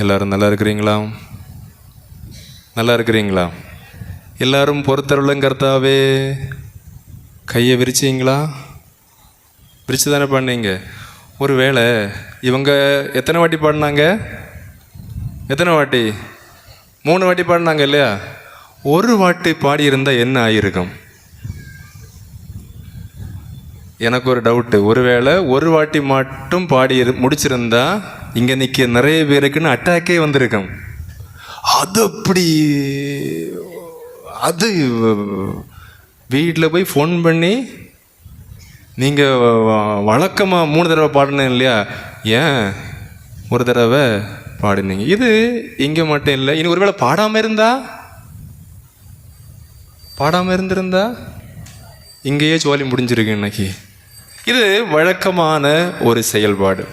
எல்லோரும் நல்லா இருக்கிறீங்களா? நல்லா இருக்கிறீங்களா? எல்லாரும் பொறுத்தருளும் கர்த்தாவே. கையை விரிச்சிங்களா? விரிச்சு தானே பண்ணீங்க. ஒரு வேளை இவங்க எத்தனை வாட்டி பாடினாங்க? எத்தனை வாட்டி? 3 வாட்டி பாடினாங்க இல்லையா? ஒரு வாட்டி பாடியிருந்தால் என்ன ஆகியிருக்கும்? எனக்கு ஒரு டவுட்டு. ஒருவேளை ஒரு வாட்டி மட்டும் பாடி முடிச்சிருந்தா இங்கே நிற்க நிறைய பேருக்குன்னு அட்டாக்கே வந்திருக்கும். அது வீட்டில் போய் ஃபோன் பண்ணி நீங்கள் வழக்கமாக 3 தடவை பாடினேன் இல்லையா, ஏன் ஒரு தடவை பாடினீங்க? இது இங்கே மட்டும் இல்லை. இனி ஒருவேளை பாடாமல் இருந்திருந்தா இங்கேயே ஜோலி முடிஞ்சிருக்கு இன்னைக்கு. இது வழக்கமான ஒரு செயல்பாடு.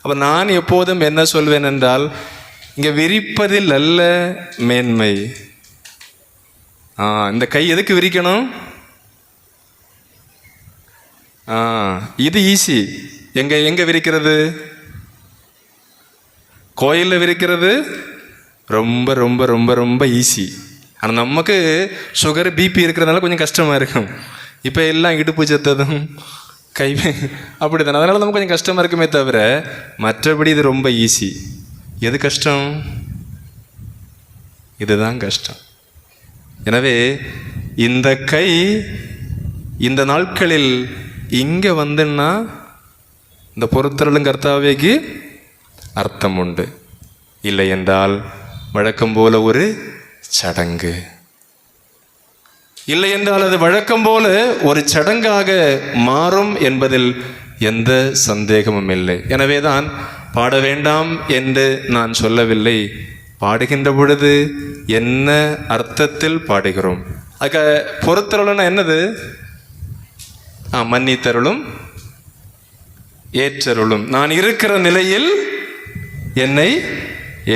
அப்போ நான் எப்போதும் என்ன சொல்வேன் என்றால், இங்கே விரிப்பதில் அல்ல மேன்மை. இந்த கை எதுக்கு விரிக்கணும்? இது ஈஸி. எங்கே விரிக்கிறது? கோயிலில் விரிக்கிறது ரொம்ப ரொம்ப ரொம்ப ரொம்ப ஈஸி. ஆனால் நமக்கு சுகர் பிபி இருக்கிறதுனால கொஞ்சம் கஷ்டமாக இருக்கும். இப்போ எல்லாம் இடுப்பு சத்ததும் கை அப்படி தானே, அதனால நமக்கு கொஞ்சம் கஷ்டமாக இருக்குமே தவிர மற்றபடி இது ரொம்ப ஈஸி. எது கஷ்டம்? இதுதான் கஷ்டம். எனவே இந்த கை இந்த நாட்களில் இங்கே வந்துன்னா இந்த பொறுத்தருளும் கர்த்தாவேக்கு அர்த்தம் உண்டு. இல்லை என்றால் வழக்கம் போல ஒரு சடங்கு. இல்லை என்றால் அது வழக்கம் போல ஒரு சடங்காக மாறும் என்பதில் எந்த சந்தேகமும் இல்லை. எனவே தான் பாட வேண்டாம் என்று நான் சொல்லவில்லை. பாடுகின்ற பொழுது என்ன அர்த்தத்தில் பாடுகிறோம்? அதுக்கு பொறுத்தருளும்னா என்னது? மன்னித்தருளும் ஏற்றருளும். நான் இருக்கிற நிலையில் என்னை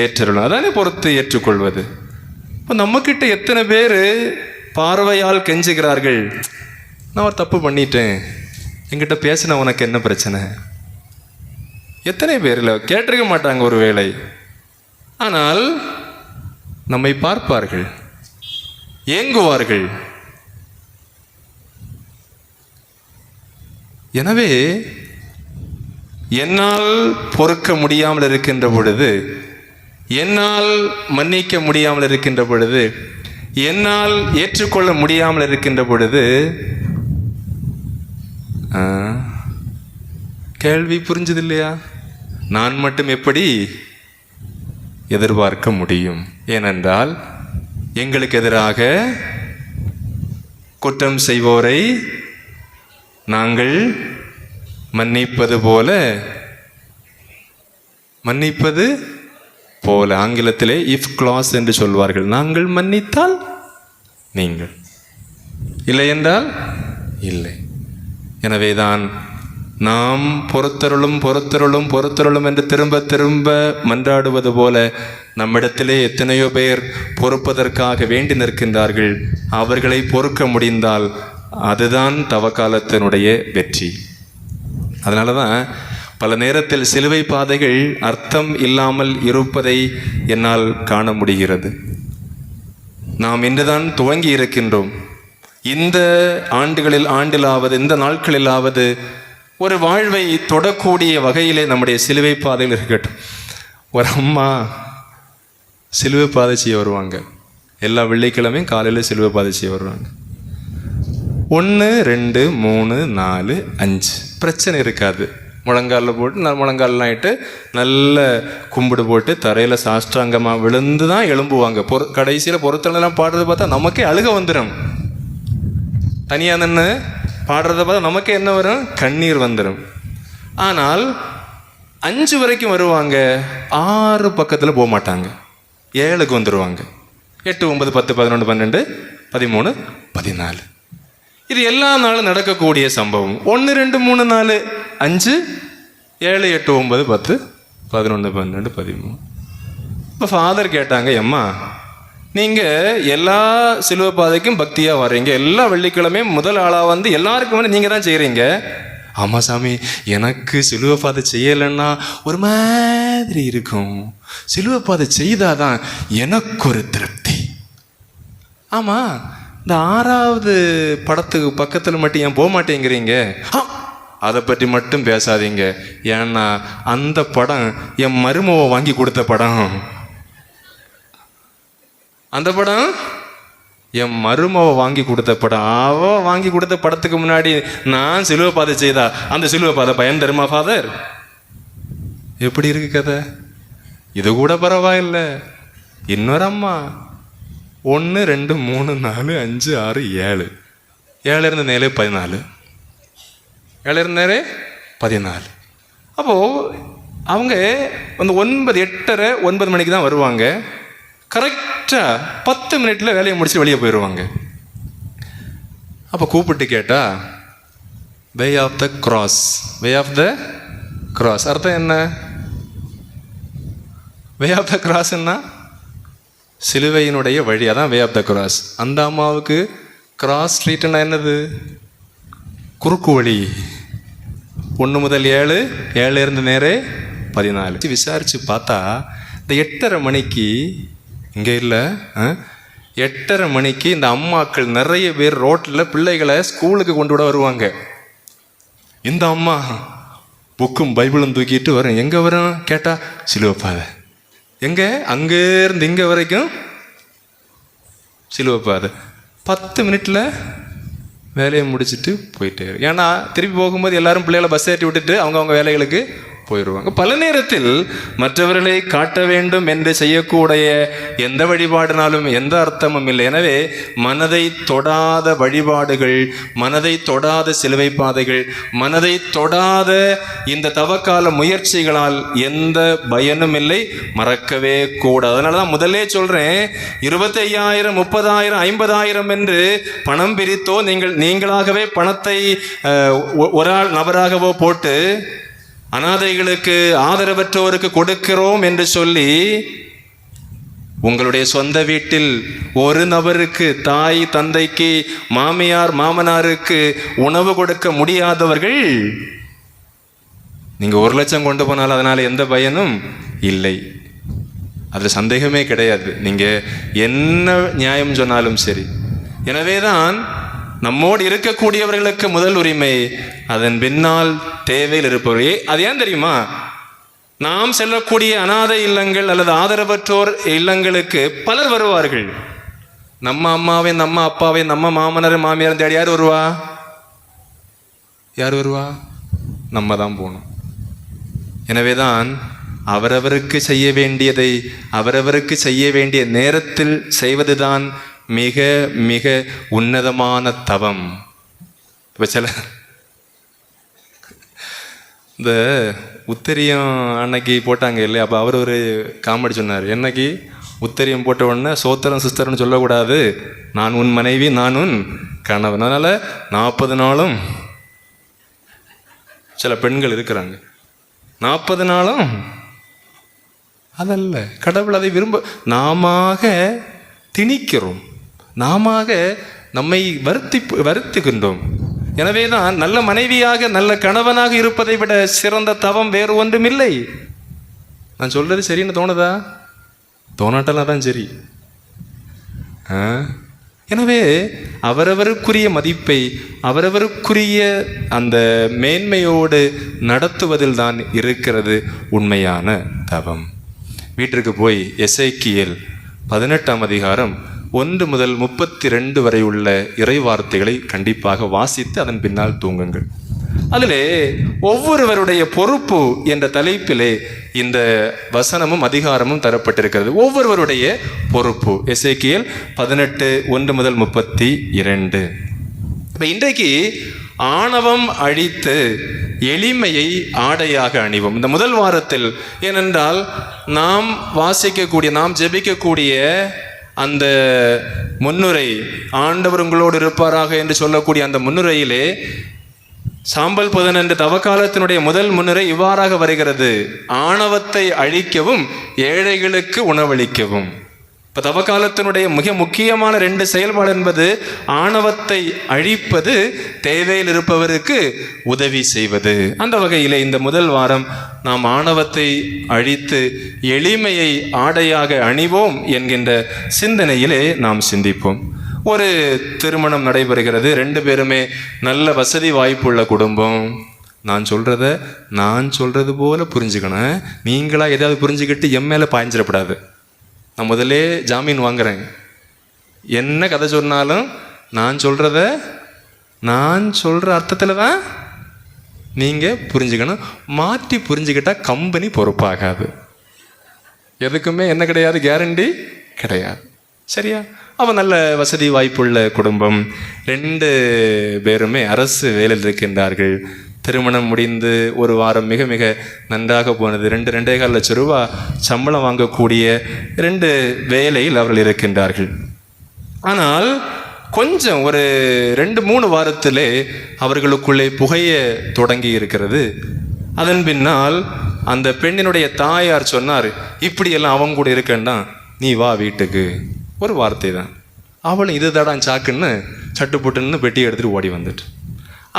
ஏற்றருளும், அதானே பொறுத்து ஏற்றுக்கொள்வது. இப்போ நம்மக்கிட்ட எத்தனை பேர் பார்வையால் கெஞ்சுகிறார்கள், நான் ஒரு தப்பு பண்ணிட்டேன், என்கிட்ட பேசின உனக்கு என்ன பிரச்சனை? எத்தனை பேரில் கேட்டிருக்க மாட்டாங்க ஒரு வேளை. ஆனால் நம்மை பார்ப்பார்கள், ஏங்குவார்கள். எனவே என்னால் பொறுக்க முடியாமல் இருக்கின்ற பொழுது, என்னால் மன்னிக்க முடியாமல் இருக்கின்ற பொழுது, என்னால் ஏற்றுக்கொள்ள முடியாமல் இருக்கின்ற பொழுது கேள்வி புரிஞ்சது இல்லையா? நான் மட்டும் எப்படி எதிர்பார்க்க முடியும்? ஏனென்றால் எங்களுக்கு எதிராக குற்றம் செய்வோரை நாங்கள் மன்னிப்பது போல ஆங்கிலத்திலே இஃப் கிளாஸ் என்று சொல்வார்கள். நாங்கள் மன்னித்தால் நீங்கள், இல்லை என்றால் இல்லை. எனவேதான் நாம் பொறுத்தருளும் என்று திரும்ப திரும்ப மன்றாடுவது போல நம்மிடத்திலே எத்தனையோ பேர் பொறுப்பதற்காக வேண்டி நிற்கின்றார்கள். அவர்களை பொறுக்க முடிந்தால் அதுதான் தவக்காலத்தினுடைய வெற்றி. அதனால தான் பல நேரத்தில் சிலுவை பாதைகள் அர்த்தம் இல்லாமல் இருப்பதை என்னால் காண முடிகிறது. நாம் இன்றுதான் துவங்கி இருக்கின்றோம். இந்த ஆண்டிலாவது இந்த நாட்களிலாவது ஒரு வாழ்வை தொடக்கூடிய வகையிலே நம்முடைய சிலுவை பாதையில் இருக்கட்டும். ஒரு அம்மா சிலுவை பாதை செய்ய வருவாங்க. எல்லா வெள்ளிக்கிழமையும் காலையில் சிலுவை பாதை செய்ய வருவாங்க. 1 2 3 4 5 பிரச்சனை இருக்காது. முழங்காலில் போட்டு முழங்கால்லாம் இட்டு நல்ல கும்பிடு போட்டு தரையில் சாஷ்டாங்கமாக விழுந்து தான் எழும்புவாங்க. கடைசியில் பொறுத்தலாம் பாடுறத பார்த்தா நமக்கே அழுக வந்துடும். தனியாக நின்று பாடுறத பார்த்தா நமக்கே என்ன வரும்? கண்ணீர் வந்துடும். ஆனால் 5 வரைக்கும் வருவாங்க, 6 பக்கத்தில் போக மாட்டாங்க, 7க்கு வந்துடுவாங்க. 8 9 10 11 12 13 14. இது எல்லா நாளும் நடக்கக்கூடிய சம்பவம். 1 2 3 4 5 7 8 9 10 11 12 13. இப்போ ஃபாதர் கேட்டாங்க, அம்மா நீங்கள் எல்லா சிலுவை பாதைக்கும் பக்தியாக வர்றீங்க, எல்லா வெள்ளிக்கிழமையும் முதல் ஆளாக வந்து எல்லாருக்கும் வந்து நீங்கள் தான் செய்கிறீங்க. ஆமாம் சாமி, எனக்கு சிலுவை பாதை செய்யலைன்னா ஒரு மாதிரி இருக்கும். சிலுவை பாதை செய்தாதான் எனக்கு ஒரு திருப்தி. ஆமா, இந்த 6வது படத்துக்கு பக்கத்தில் மட்டும் ஏன் போக மாட்டேங்கிறீங்க? அதை பற்றி மட்டும் பேசாதீங்க. ஏன்னா அந்த படம் என் மருமவை வாங்கி கொடுத்த படம். அந்த படம் என் மருமவை வாங்கி கொடுத்த படம். அவ வாங்கி கொடுத்த படத்துக்கு முன்னாடி நான் சிலுவை பாதை செய்தா அந்த சிலுவை பாதை பயன் தருமா ஃபாதர்? எப்படி இருக்கு கதை? இது கூட பரவாயில்லை. இன்னொரு அம்மா 1 2 3 4 5 6 7 7 இருந்த நேரம் 14 7 இருந்த நேரம் 14. அப்போது அவங்க வந்து 9 8:30 9 மணிக்கு தான் வருவாங்க. கரெக்டாக 10 மினிட்ல வேலையை முடிச்சு வெளியே போயிடுவாங்க. அப்போ கூப்பிட்டு கேட்டா way of the cross, way of the cross அர்த்தம் என்ன? வே ஆஃப் த கிராஸ் என்ன? சிலுவையினுடைய வழி, அதான் வே ஆஃப் த கிராஸ். அந்த அம்மாவுக்கு கிராஸ் ஸ்ட்ரீட்னா என்னது? குறுக்கு வழி. 1 முதல் 7 7 இருந்து நேரே 14. விசாரிச்சு பார்த்தா இந்த 8:30 மணிக்கு இங்கே இல்லை, 8:30 மணிக்கு இந்த அம்மாக்கள் நிறைய பேர் ரோட்டில் பிள்ளைகளை ஸ்கூலுக்கு கொண்டு விட வருவாங்க. இந்த அம்மா புக்கும் பைபிளும் தூக்கிட்டு வரும். எங்கே வரும் கேட்டால் சிலுவை பாதை. எங்கே? அங்கே இருந்து இங்கே வரைக்கும் சிலுவை பாதை. 10 மினிட்ல வேலையை முடிச்சுட்டு போயிட்டு. ஏன்னா திருப்பி போகும்போது எல்லாரும் பிள்ளைகளை பஸ் ஏற்றி விட்டுட்டு அவங்க வேலைகளுக்கு போயிடுவாங்க. பல நேரத்தில் மற்றவர்களை காட்ட வேண்டும் என்று செய்யக்கூடிய எந்த வழிபாடுனாலும் எந்த அர்த்தமும் இல்லை. எனவே மனதை தொடாத வழிபாடுகள், மனதை தொடாத சிலுவை பாதைகள், மனதை தொடாத இந்த தவக்கால முயற்சிகளால் எந்த பயனும் இல்லை, மறக்கவே கூடாது. அதனால தான் முதல்லே சொல்றேன், 25,000 30,000 50,000 என்று பணம் பிரித்தோ நீங்களாகவே பணத்தை ஒரு ஆள் நபராகவோ போட்டு அனாதைகளுக்கு ஆதரவற்றோருக்கு கொடுக்கிறோம் என்று சொல்லி உங்களுடைய சொந்த வீட்டில் ஒரு நபருக்கு, தாய் தந்தைக்கு, மாமியார் மாமனாருக்கு உணவு கொடுக்க முடியாதவர்கள் நீங்க 1 லட்சம் கொண்டு போனால் அதனால எந்த பயனும் இல்லை. அது சந்தேகமே கிடையாது. நீங்க என்ன நியாயம் சொன்னாலும் சரி. எனவேதான் நம்மோடு இருக்கக்கூடியவர்களுக்கு முதல் உரிமை, அதன் பின்னால் தேவையில் இருப்பவர்களே. அது ஏன் தெரியுமா? நாம் செல்லக்கூடிய அனாதை இல்லங்கள் அல்லது ஆதரவற்றோர் இல்லங்களுக்கு பலர் வருவார்கள். நம்ம அம்மாவை, நம்ம அப்பாவை, நம்ம மாமனார் மாமியார் தேடி யார் வருவா? யார் வருவா? நம்ம தான் போகணும். எனவேதான் அவரவருக்கு செய்ய வேண்டியதை அவரவருக்கு செய்ய வேண்டிய நேரத்தில் செய்வதுதான் மிக மிக உன்னதமான தவம். இப்போ சில இந்த உத்தரியம் அன்னைக்கு போட்டாங்க இல்லையா? அப்போ அவர் ஒரு காமெடி சொன்னார். என்னைக்கு உத்தரியம் போட்ட உடனே சோத்திரம் சிஸ்டர்னு சொல்லக்கூடாது, நான் உன் மனைவி நான் உன் கணவன். அதனால் 40 நாளும் சில பெண்கள் இருக்கிறாங்க. 40 நாளும் அதல்ல, கடவுள் அதை விரும்ப நாம திணிக்கிறோம், நாம நம்மை வருத்திக்கின்றோம். எனவே தான் நல்ல மனைவியாக நல்ல கணவனாக இருப்பதை விட சிறந்த தவம் வேறு ஒன்றும் இல்லை. நான் சொல்றது சரின்னு தோணுதா? தோணாட்டெல்லாம் தான் சரி. எனவே அவரவருக்குரிய மதிப்பை அவரவருக்குரிய அந்த மேன்மையோடு நடத்துவதில் தான் இருக்கிறது உண்மையான தவம். வீட்டிற்கு போய் எசேக்கியேல் 18ஆம் அதிகாரம் 1 முதல் 32 வரை உள்ள இறை வார்த்தைகளை கண்டிப்பாக வாசித்து அதன் பின்னால் தூங்குங்கள். அதிலே ஒவ்வொருவருடைய பொறுப்பு என்ற தலைப்பிலே இந்த வசனமும் அதிகாரமும் தரப்பட்டிருக்கிறது. ஒவ்வொருவருடைய பொறுப்பு. எசேக்கியேல் 18 1 முதல் 32. இப்போ இன்றைக்கு ஆணவம் அழித்து எளிமையை ஆடையாக அணிவோம். இந்த முதல் வாரத்தில், ஏனென்றால் நாம் வாசிக்கக்கூடிய, நாம் ஜெபிக்கக்கூடிய அந்த முன்னுரை, ஆண்டவர் உங்களோடு இருப்பாராக என்று சொல்லக்கூடிய அந்த முன்னுரையிலே சாம்பல் புதன் என்ற தவக்காலத்தினுடைய முதல் முன்னுரை இவ்வாறாக வருகிறது: ஆணவத்தை அழிக்கவும் ஏழைகளுக்கு உணவளிக்கவும். இப்போ தவக்காலத்தினுடைய மிக முக்கியமான 2 செயல்பாடு என்பது ஆணவத்தை அழிப்பது, தேவையில் இருப்பவருக்கு உதவி செய்வது. அந்த வகையில் இந்த முதல் வாரம் நாம் ஆணவத்தை அழித்து எளிமையை ஆடையாக அணிவோம் என்கின்ற சிந்தனையிலே நாம் சிந்திப்போம். ஒரு திருமணம் நடைபெறுகிறது, 2 பேருமே நல்ல வசதி வாய்ப்புள்ள குடும்பம். நான் சொல்றது போல புரிஞ்சுக்கணும். நீங்களா ஏதாவது புரிஞ்சுக்கிட்டு என் மேலே பாய்ஞ்சிடப்படாது. நான் முதலே ஜாமீன் வாங்குறேன். என்ன கதை சொன்னாலும் நான் சொல்கிற அர்த்தத்தில் தான் நீங்கள் புரிஞ்சுக்கணும். மாற்றி புரிஞ்சுக்கிட்டா கம்பெனி பொறுப்பாகாது. எதுக்குமே என்ன கிடையாது, கேரண்டி கிடையாது. சரியா? அவன் நல்ல வசதி வாய்ப்புள்ள குடும்பம், 2 பேருமே அரசு வேலையில் இருக்கின்றார்கள். திருமணம் முடிந்து ஒரு வாரம் மிக மிக நன்றாக போனது. 2-2.25 லட்சம் ரூபா சம்பளம் வாங்கக்கூடிய 2 வேலையில் அவர்கள் இருக்கின்றார்கள். ஆனால் கொஞ்சம் ஒரு 2-3 வாரத்திலே அவர்களுக்குள்ளே புகைய தொடங்கி இருக்கிறது. அதன் பின்னால் அந்த பெண்ணினுடைய தாயார் சொன்னார், இப்படியெல்லாம் அவங்க கூட இருக்கேன்னா நீ வா வீட்டுக்கு. ஒரு வார்த்தை தான். அவளும் இது தடான் சாக்குன்னு சட்டு போட்டுன்னு பெட்டி எடுத்துகிட்டு ஓடி வந்துட்டு.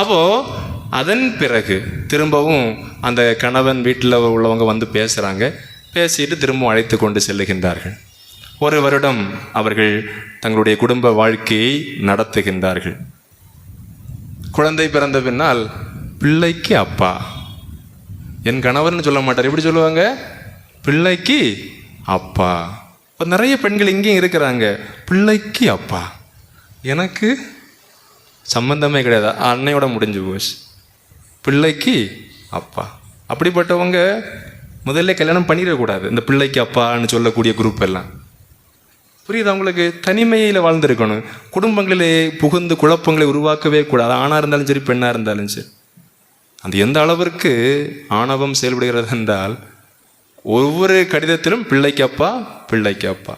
அப்போது அதன் பிறகு திரும்பவும் அந்த கணவன் வீட்டில் உள்ளவங்க வந்து பேசுகிறாங்க. பேசிட்டு திரும்பவும் அழைத்து கொண்டு செல்லுகின்றார்கள். 1 வருடம் அவர்கள் தங்களுடைய குடும்ப வாழ்க்கையை நடத்துகின்றார்கள். குழந்தை பிறந்த பின்னால் பிள்ளைக்கு அப்பா, என் கணவர்னு சொல்ல மாட்டார், எப்படி சொல்லுவாங்க? பிள்ளைக்கு அப்பா. இப்போ நிறைய பெண்கள் இங்கேயும் இருக்கிறாங்க, பிள்ளைக்கு அப்பா. எனக்கு சம்பந்தமே கிடையாது, அன்னையோட முடிஞ்சு போச்சு. பிள்ளைக்கு அப்பா. அப்படிப்பட்டவங்க முதல்ல கல்யாணம் பண்ணிடக்கூடாது. இந்த பிள்ளைக்கு அப்பான்னு சொல்லக்கூடிய குரூப் எல்லாம் புரியுது அவங்களுக்கு? தனிமையில் வாழ்ந்துருக்கணும். குடும்பங்களிலே புகுந்து குழப்பங்களை உருவாக்கவே கூடாது. ஆணாக இருந்தாலும் சரி, பெண்ணாக இருந்தாலும் சரி. அந்த எந்த அளவிற்கு ஆணவம் செயல்படுகிறது என்றால், ஒவ்வொரு கடிதத்திலும் பிள்ளைக்கு அப்பா, பிள்ளைக்கு அப்பா.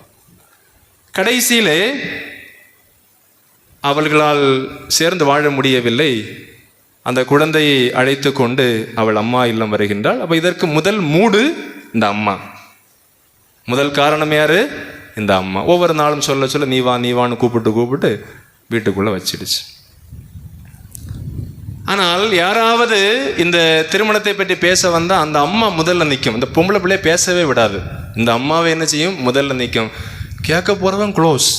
கடைசியிலே அவர்களால் சேர்ந்து வாழ முடியவில்லை. அந்த குழந்தையை அழைத்து கொண்டு அவள் அம்மா இல்லம் வருகின்றாள். அப்போ இதற்கு முதல் மூடு இந்த அம்மா. முதல் காரணம் யாரு? இந்த அம்மா. ஒவ்வொரு நாளும் சொல்ல நீ வான்னு கூப்பிட்டு வீட்டுக்குள்ளே வச்சிடுச்சு. ஆனால் யாராவது இந்த திருமணத்தை பற்றி பேச வந்தால் அந்த அம்மா முதல்ல நிற்கும். இந்த பொம்பளை பிள்ளைய பேசவே விடாது. இந்த அம்மாவை என்ன செய்யும்? முதல்ல நிற்கும். கேட்க போகிறவன் க்ளோஸ்.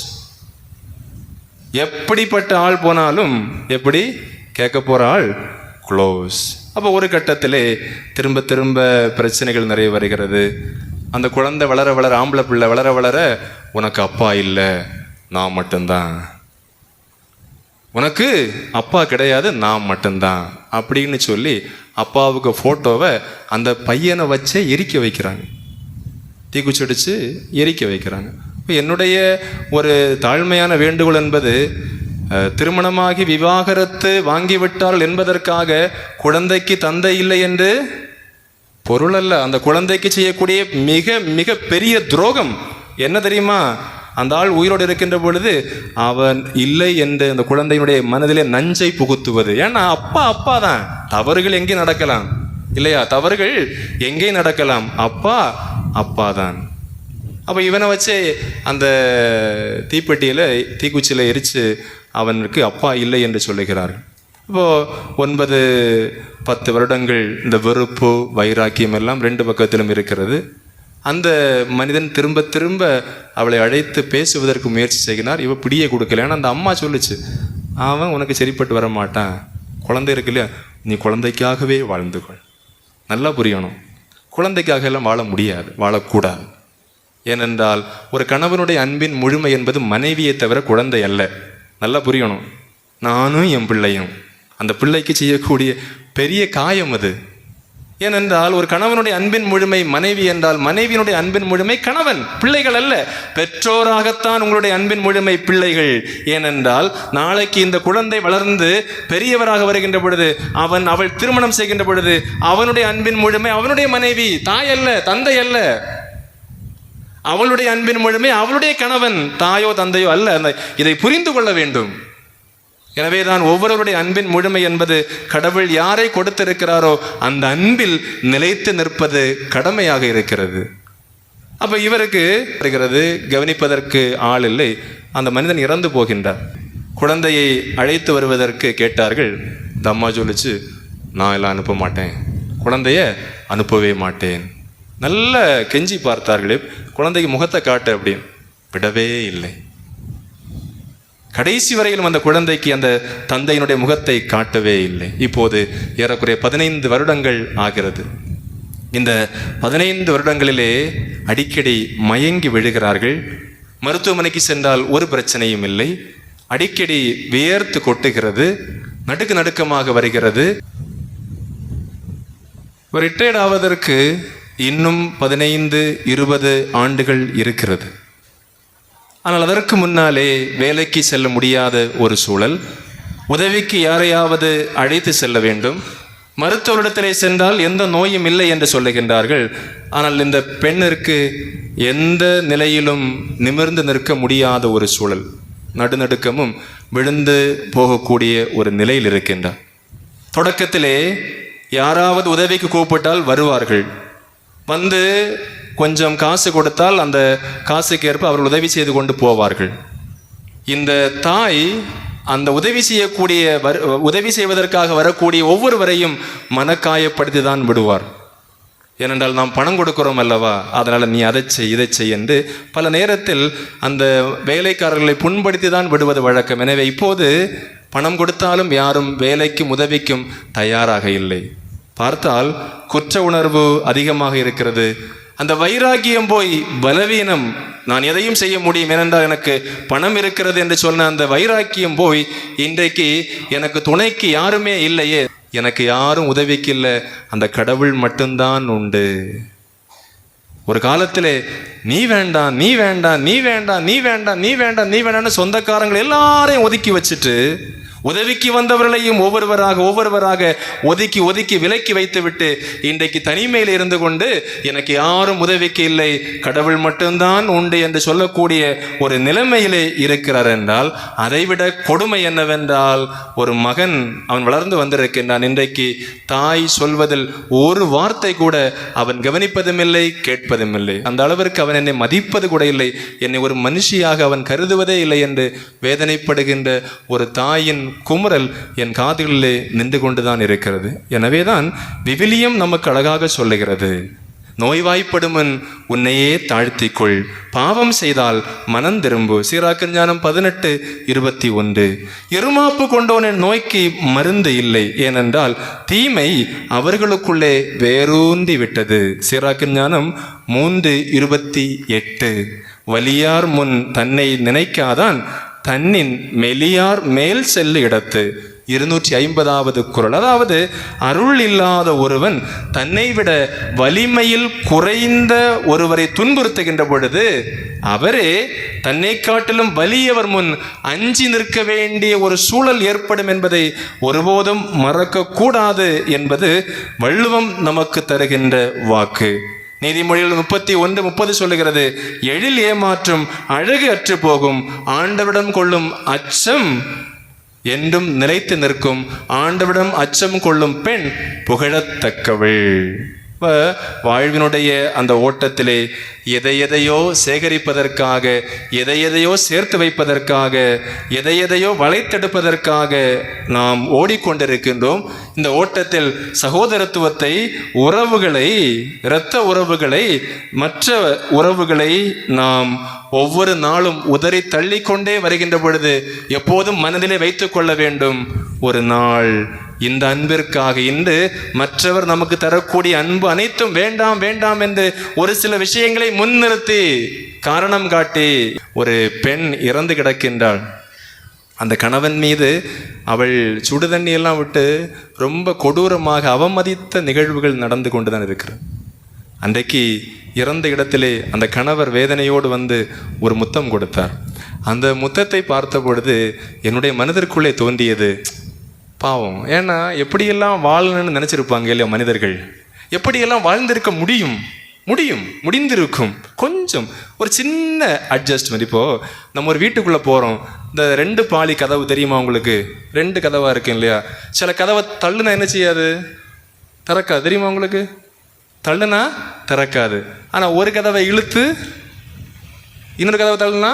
எப்படிப்பட்ட ஆள் போனாலும் எப்படி கேட்க போகிற ஆள் க்ளோஸ். அப்போ ஒரு கட்டத்திலே திரும்ப திரும்ப பிரச்சனைகள் நிறைய வருகிறது. அந்த குழந்தை வளர வளர, ஆம்பளை பிள்ளை வளர வளர, உனக்கு அப்பா இல்லை, நான் மட்டும்தான், உனக்கு அப்பா கிடையாது, நான் மட்டும்தான் அப்படின்னு சொல்லி அப்பாவுக்கு ஃபோட்டோவை அந்த பையனை வச்சே எரிக்க வைக்கிறாங்க. தீக்குச்சடிச்சு எரிக்க வைக்கிறாங்க. இப்போ என்னுடைய ஒரு தாழ்மையான வேண்டுகோள் என்பது, திருமணமாகி விவாகரத்து வாங்கிவிட்டால் என்பதற்காக குழந்தைக்கு தந்தை இல்லை என்று பொருள் அல்ல. அந்த குழந்தைக்கு செய்யக்கூடிய மிக மிக பெரிய துரோகம் என்ன தெரியுமா? அந்த ஆள் உயிரோடு இருக்கின்ற பொழுது அவன் இல்லை என்று அந்த குழந்தையினுடைய மனதிலே நஞ்சை புகுத்துவது. ஏன்னா அப்பா தான். தவறுகள் எங்கே நடக்கலாம் இல்லையா? தவறுகள் எங்கே நடக்கலாம்? அப்பா தான். அப்போ இவனை வச்சு அந்த தீப்பெட்டியில் தீக்குச்சியில் எரித்து அவனுக்கு அப்பா இல்லை என்று சொல்லுகிறார்கள். இப்போது 9-10 வருடங்கள் இந்த வெறுப்பு வைராக்கியம் எல்லாம் 2 பக்கத்திலும் இருக்கிறது. அந்த மனிதன் திரும்ப திரும்ப அவளை அழைத்து பேசுவதற்கு முயற்சி செய்கிறார். இவ பிடியை கொடுக்கல. ஏன்னா அந்த அம்மா சொல்லுச்சு, அவன் உனக்கு சரிப்பட்டு வர மாட்டான், குழந்தை இருக்கு இல்லையா, நீ குழந்தைக்காகவே வாழ்ந்துக்கொள். நல்லா புரியணும், குழந்தைக்காக எல்லாம் வாழ முடியாது, வாழக்கூடாது. ஏனென்றால் ஒரு கணவனுடைய அன்பின் முழுமை என்பது மனைவியை தவிர குழந்தை அல்ல. நல்லா புரியணும். நானும் என் பிள்ளையும் அந்த பிள்ளைக்கு செய்யக்கூடிய பெரிய காயம் அது. ஏனென்றால் ஒரு கணவனுடைய அன்பின் முழுமை மனைவி என்றால், மனைவியினுடைய அன்பின் முழுமை கணவன், பிள்ளைகள் அல்ல. பெற்றோராகத்தான் உங்களுடைய அன்பின் முழுமை பிள்ளைகள். ஏனென்றால் நாளைக்கு இந்த குழந்தை வளர்ந்து பெரியவராக வருகின்ற பொழுது, அவள் திருமணம் செய்கின்ற பொழுது அவனுடைய அன்பின் முழுமை அவனுடைய மனைவி, தாய் அல்ல, தந்தை அல்ல. அவளுடைய அன்பின் முழுமை அவளுடைய கணவன், தாயோ தந்தையோ அல்ல. இதை புரிந்து கொள்ள வேண்டும். எனவே தான் ஒவ்வொருவருடைய அன்பின் முழுமை என்பது கடவுள் யாரை கொடுத்திருக்கிறாரோ அந்த அன்பில் நிலைத்து நிற்பது கடமையாக இருக்கிறது. அப்போ இவருக்கு வருகிறது, கவனிப்பதற்கு ஆள் இல்லை. அந்த மனிதன் இறந்து போகின்றார். குழந்தையை அழைத்து வருவதற்கு கேட்டார்கள். இந்த அம்மா சொல்லிச்சு, நான் எல்லாம் அனுப்ப மாட்டேன், குழந்தைய அனுப்பவே மாட்டேன். நல்ல கெஞ்சி பார்த்தார்களே, குழந்தைக்கு முகத்தை காட்டு அப்படின்னு. விடவே இல்லை. கடைசி வரையிலும் அந்த குழந்தைக்கு அந்த தந்தையினுடைய முகத்தை காட்டவே இல்லை. இப்போது ஏறக்குறைய 15 வருடங்கள் ஆகிறது. இந்த 15 வருடங்களிலே அடிக்கடி மயங்கி விழுகிறார்கள். மருத்துவமனைக்கு சென்றால் ஒரு பிரச்சனையும் இல்லை. அடிக்கடி வியர்த்து கொட்டுகிறது, நடுக்கமாக வருகிறது. ரிட்டையர்ட் ஆவதற்கு இன்னும் 15-20 ஆண்டுகள் இருக்கிறது. ஆனால் அதற்கு முன்னாலே வேலைக்கு செல்ல முடியாத ஒரு சூழல். உதவிக்கு யாரையாவது அழைத்து செல்ல வேண்டும். மருத்துவரிடத்திலே சென்றால் எந்த நோயும் இல்லை என்று சொல்லுகின்றார்கள். ஆனால் இந்த பெண்ணிற்கு எந்த நிலையிலும் நிமிர்ந்து நிற்க முடியாத ஒரு சூழல். நடுநடுக்கமும் விழுந்து போகக்கூடிய ஒரு நிலையில் இருக்கின்றார். தொடக்கத்திலே யாராவது உதவிக்கு கூப்பிட்டால் வருவார்கள். வந்து கொஞ்சம் காசு கொடுத்தால் அந்த காசுக்கு ஏற்ப அவர்கள் உதவி செய்து கொண்டு போவார்கள். இந்த தாய் அந்த உதவி செய்வதற்காக வரக்கூடிய ஒவ்வொருவரையும் மனக்காயப்படுத்தி தான் விடுவார். ஏனென்றால் நாம் பணம் கொடுக்கிறோம் அல்லவா, அதனால் நீ அதை செய் இதை செய் என்று பல நேரத்தில் அந்த வேலைக்காரர்களை புண்படுத்தி தான் விடுவது வழக்கம். எனவே இப்போது பணம் கொடுத்தாலும் யாரும் வேலைக்கும் உதவிக்கும் தயாராக இல்லை. பார்த்தால் குற்ற உணர்வு அதிகமாக இருக்கிறது. அந்த வைராகியம் போய் பலவீனம், நான் எதையும் செய்ய முடியும் ஏனென்றால் எனக்கு பணம் இருக்கிறது என்று சொன்ன அந்த வைராக்கியம் போய் இன்றைக்கு எனக்கு துணைக்கு யாருமே இல்லையே, எனக்கு யாரும் உதவிக்கு இல்லை, அந்த கடவுள் மட்டும்தான் உண்டு. ஒரு காலத்திலே நீ வேண்டாம் நீ வேண்டாம் நீ வேண்டாம் நீ வேண்டாம் நீ வேண்டாம் நீ வேண்டாம்னு சொந்தக்காரங்களை எல்லாரையும் ஒதுக்கி வச்சுட்டு உதவிக்கு வந்தவர்களையும் ஒவ்வொருவராக ஒதுக்கி விலக்கி வைத்துவிட்டு இன்றைக்கு தனிமையில் இருந்து கொண்டு எனக்கு யாரும் உதவிக்கு இல்லை, கடவுள் மட்டும்தான் உண்டு என்று சொல்லக்கூடிய ஒரு நிலைமையிலே இருக்கிறார் என்றால், அதைவிட கொடுமை என்னவென்றால், ஒரு மகன் அவன் வளர்ந்து வந்திருக்கின்றான். இன்றைக்கு தாய் சொல்வதில் ஒரு வார்த்தை கூட அவன் கவனிப்பதும் இல்லை, கேட்பதும் இல்லை. அந்த அளவிற்கு அவன் என்னை மதிப்பது கூட இல்லை, என்னை ஒரு மனுஷியாக அவன் கருதுவதே இல்லை என்று வேதனைப்படுகின்ற ஒரு தாயின் குமுறல் என் காதுகளிலே நின்று கொண்டுதான் இருக்கிறது. எனவேதான் விவிலியம் நமக்கு அழகாக சொல்லுகிறது, நோய்வாய்ப்படுமன் உன்னையே தாழ்த்திக்கொள், பாவம் செய்தால் மனம் திரும்பு. சீராக்கு ஞானம் 18:21. இருமாப்பு கொண்டோனின் நோய்க்கு மருந்து இல்லை, ஏனென்றால் தீமை அவர்களுக்குள்ளே வேரூன்றி விட்டது. சீராக்கு ஞானம் 3:28. வலியார் முன் தன்னை நினைக்காதான் தன்னின் மெலியார் மேல் செல்லு இடத்து. 250வது குறள். அதாவது அருள் இல்லாத ஒருவன் தன்னை விட வலிமையில் குறைந்த ஒருவரை துன்புறுத்துகின்ற பொழுது அவரே தன்னை காட்டிலும் வலியவர் முன் அஞ்சி நிற்க வேண்டிய ஒரு சூழல் ஏற்படும் என்பதை ஒருபோதும் மறக்கக்கூடாது என்பது வள்ளுவம் நமக்கு தருகின்ற வாக்கு. நீதிமொழிகள் 31:30 சொல்லுகிறது, எழில் ஏமாற்றும் அழகு அற்று போகும், ஆண்டவரிடம் கொள்ளும் அச்சம் என்றும் நிலைத்து நிற்கும், ஆண்டவரிடம் அச்சம் கொள்ளும் பெண் புகழத்தக்கவள். வாழ்வினுடைய அந்த ஓட்டத்திலே எதையோ சேகரிப்பதற்காக, எதையோ சேர்த்து வைப்பதற்காக, எதையோ வளைத்தெடுப்பதற்காக நாம் ஓடிக்கொண்டிருக்கின்றோம். இந்த ஓட்டத்தில் சகோதரத்துவத்தை, உறவுகளை, இரத்த உறவுகளை, மற்ற உறவுகளை நாம் ஒவ்வொரு நாளும் உதறி தள்ளிக்கொண்டே வருகின்ற பொழுது எப்போதும் மனதிலே வைத்துக் கொள்ள வேண்டும், ஒரு நாள் இந்த அன்பிற்காக, இன்று மற்றவர் நமக்கு தரக்கூடிய அன்பு அனைத்தும் வேண்டாம் வேண்டாம் என்று ஒரு சில விஷயங்களை முன்னிறுத்தி காரணம் காட்டி ஒரு பெண் இறந்து கிடக்கின்றாள். அந்த கணவன் மீது அவள் சுடுதண்ணி எல்லாம் விட்டு ரொம்ப கொடூரமாக அவமதித்த நிகழ்வுகள் நடந்து கொண்டு தான் இருக்கிறது. அன்றைக்கு இறந்த இடத்திலே அந்த கணவர் வேதனையோடு வந்து ஒரு முத்தம் கொடுத்தார். அந்த முத்தத்தை பார்த்த பொழுது என்னுடைய மனதிற்குள்ளே தோன்றியது, பாவம், ஏன்னா எப்படியெல்லாம் வாழணும்னு நினச்சிருப்பாங்க இல்லையா மனிதர்கள், எப்படியெல்லாம் வாழ்ந்திருக்க முடிந்திருக்கும். கொஞ்சம் ஒரு சின்ன அட்ஜஸ்ட்மெண்ட். இப்போது நம்ம ஒரு வீட்டுக்குள்ளே போகிறோம், இந்த 2 பாலி கதவு தெரியுமா உங்களுக்கு? 2 கதவாக இருக்கும் இல்லையா? சில கதவை தள்ளுனா என்ன செய்யாது, திறக்காது, தெரியுமா உங்களுக்கு? தள்ளுனா திறக்காது. ஆனால் ஒரு கதவை இழுத்து இன்னொரு கதவை தள்ளுனா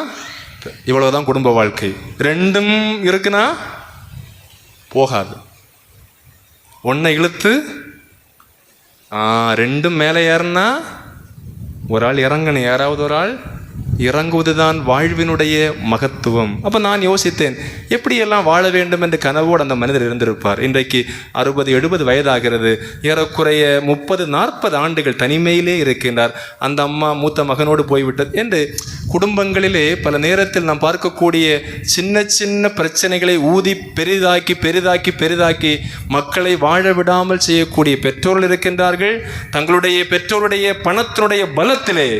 இவ்வளவுதான் குடும்ப வாழ்க்கை. ரெண்டும் இருக்குன்னா போகாது. ஒன்றை இழுத்து ரெண்டும் மேலே ஏறினா ஒரு ஆள் இறங்கணும், யாராவது ஒரு ஆள் இறங்குவதுதான் வாழ்வினுடைய மகத்துவம். அப்போ நான் யோசித்தேன், எப்படியெல்லாம் வாழ வேண்டும் என்று கனவோடு அந்த மனிதர் இருந்திருப்பார். இன்றைக்கு 60-70 வயதாகிறது. ஏறக்குறைய 30-40 ஆண்டுகள் தனிமையிலே இருக்கின்றார். அந்த அம்மா மூத்த மகனோடு போய்விட்டது என்று குடும்பங்களிலே பல நேரத்தில் நாம் பார்க்கக்கூடிய சின்ன சின்ன பிரச்சனைகளை ஊதி பெரிதாக்கி பெரிதாக்கி பெரிதாக்கி மக்களை வாழ விடாமல் செய்யக்கூடிய பெற்றோர்கள் இருக்கின்றார்கள். தங்களுடைய பெற்றோருடைய பணத்தினுடைய பலத்திலே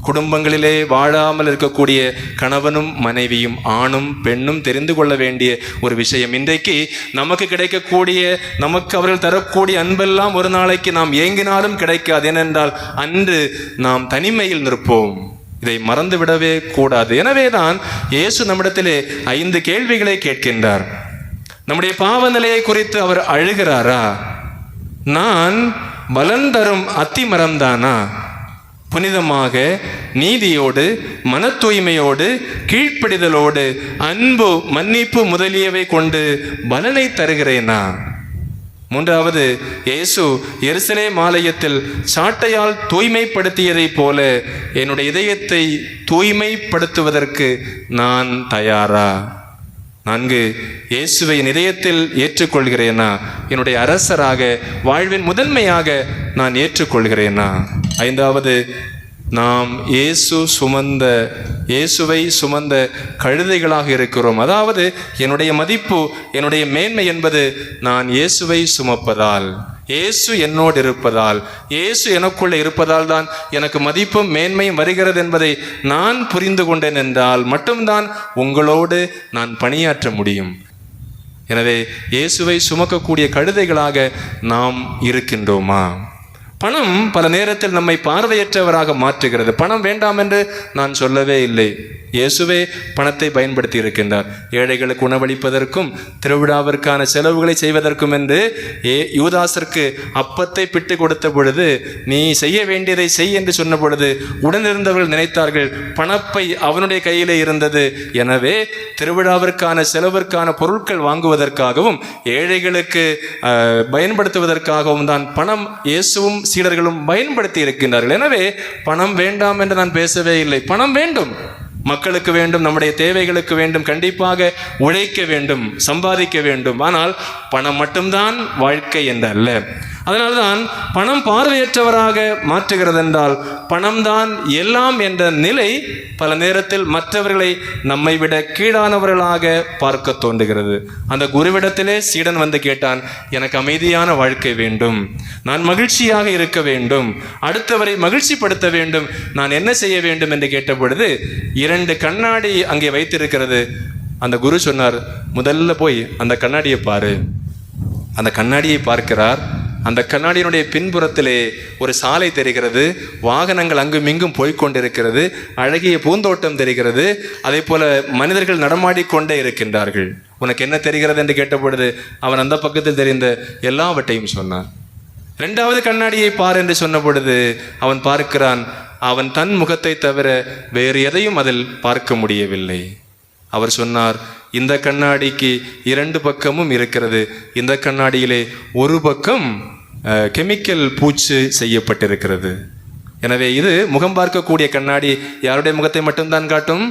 குடும்பங்களிலே வாழாமல் இருக்கக்கூடிய கணவனும் மனைவியும் ஆணும் பெண்ணும் தெரிந்து கொள்ள வேண்டிய ஒரு விஷயம். இன்றைக்கு நமக்கு கிடைக்கக்கூடிய, நமக்கு அவர்கள் தரக்கூடிய அன்பெல்லாம் ஒரு நாளைக்கு நாம் ஏங்கினாலும் கிடைக்காது. ஏனென்றால் அன்று நாம் தனிமையில் நிற்போம். இதை மறந்து விடவே கூடாது. எனவேதான் இயேசு நம்மிடத்திலே 5 கேள்விகளை கேட்கின்றார். நம்முடைய பாவ நிலையை குறித்து அவர் அழுகிறாரா? நான் பலன் தரும் அத்தி மரம்தானா? புனிதமாக, நீதியோடு, மன தூய்மையோடு, கீழ்ப்படிதலோடு, அன்பு, மன்னிப்பு முதலியவை கொண்டு பலனை தருகிறேனா? 3வது, இயேசு எருசலேம் ஆலயத்தில் சாட்டையால் தூய்மைப்படுத்தியதைப் போல என்னுடைய இதயத்தை தூய்மைப்படுத்துவதற்கு நான் தயாரா? 4, இயேசுவை என் இதயத்தில் ஏற்றுக்கொள்கிறேனா? என்னுடைய அரசராக, வாழ்வின் முதன்மையாக நான் ஏற்றுக்கொள்கிறேனா? 5வது, நாம் இயேசுவை சுமந்த கழுதைகளாக இருக்கிறோம். அதாவது என்னுடைய மதிப்பு, என்னுடைய மேன்மை என்பது நான் இயேசுவை சுமப்பதால், இயேசு என்னோடு இருப்பதால், இயேசு எனக்குள்ளே இருப்பதால் தான் எனக்கு மதிப்பும் மேன்மையும் வருகிறது என்பதை நான் புரிந்து கொண்டேன் என்றால் மட்டும்தான் உங்களோடு நான் பணியாற்ற முடியும். எனவே இயேசுவை சுமக்கக்கூடிய கழுதைகளாக நாம் இருக்கின்றோமா? பணம் பல நேரத்தில் நம்மை பார்வையற்றவராக மாற்றுகிறது. பணம் வேண்டாம் என்று நான் சொல்லவே இல்லை. இயேசுவே பணத்தை பயன்படுத்தி இருக்கின்றார். ஏழைகளுக்கு உணவளிப்பதற்கும் திருவிழாவிற்கான செலவுகளை செய்வதற்கும் என்று யூதாசருக்கு அப்பத்தை பிட்டு கொடுத்த பொழுது, நீ செய்ய வேண்டியதை செய் என்று சொன்ன பொழுது உடனிருந்தவர்கள் நினைத்தார்கள் பணப்பை அவனுடைய கையிலே இருந்தது. எனவே திருவிழாவிற்கான செலவிற்கான பொருட்கள் வாங்குவதற்காகவும் ஏழைகளுக்கு பயன்படுத்துவதற்காகவும் தான் பணம் இயேசுவும் சீடர்களும் பயன்படுத்தி இருக்கின்றார்கள். எனவே பணம் வேண்டாம் என்று நான் பேசவே இல்லை. பணம் வேண்டும், மக்களுக்கு வேண்டும், நம்முடைய தேவைகளுக்கு வேண்டும், கண்டிப்பாக உழைக்க வேண்டும், சம்பாதிக்க வேண்டும். ஆனால் பணம் மட்டும்தான் வாழ்க்கை என்று அல்ல. அதனால்தான் பணம் பார்வையற்றவராக மாற்றுகிறது என்றால் பணம்தான் எல்லாம் என்ற நிலை பல நேரத்தில் மற்றவர்களை நம்மை விட கீழானவர்களாக பார்க்க தோன்றுகிறது. அந்த குருவிடத்திலே சீடன் வந்து கேட்டான், எனக்கு அமைதியான வாழ்க்கை வேண்டும், நான் மகிழ்ச்சியாக இருக்க வேண்டும், அடுத்தவரை மகிழ்ச்சிப்படுத்த வேண்டும், நான் என்ன செய்ய வேண்டும் என்று கேட்ட பொழுது 2 கண்ணாடி அங்கே வைத்திருக்கிறது. அந்த குரு சொன்னார், முதல்ல போய் அந்த கண்ணாடியை பாரு. அந்த கண்ணாடியை பார்க்கிறார். அந்த கண்ணாடியினுடைய பின்புறத்திலே ஒரு சாலை தெரிகிறது, வாகனங்கள் அங்கும் இங்கும் போய்கொண்டிருக்கிறது, அழகிய பூந்தோட்டம் தெரிகிறது, அதே போல மனிதர்கள் நடமாடிக்கொண்டே இருக்கின்றார்கள். உனக்கு என்ன தெரிகிறது என்று கேட்டபொழுது அவன் அந்த பக்கத்தில் தெரிந்த எல்லாவற்றையும் சொன்னான். 2வது கண்ணாடியை பார் என்று சொன்ன பொழுது அவன் பார்க்கிறான், அவன் தன் முகத்தை தவிர வேறு எதையும் அதில் பார்க்க முடியவில்லை. அவர் சொன்னார், இந்த கண்ணாடிக்கு 2 பக்கமும் இருக்கிறது. இந்த கண்ணாடியிலே ஒரு பக்கம் கெமிக்கல் பூச்சு செய்யப்பட்டிருக்கிறது. எனவே இது முகம் பார்க்கக்கூடிய கண்ணாடி யாருடைய முகத்தை மட்டும்தான் காட்டும்?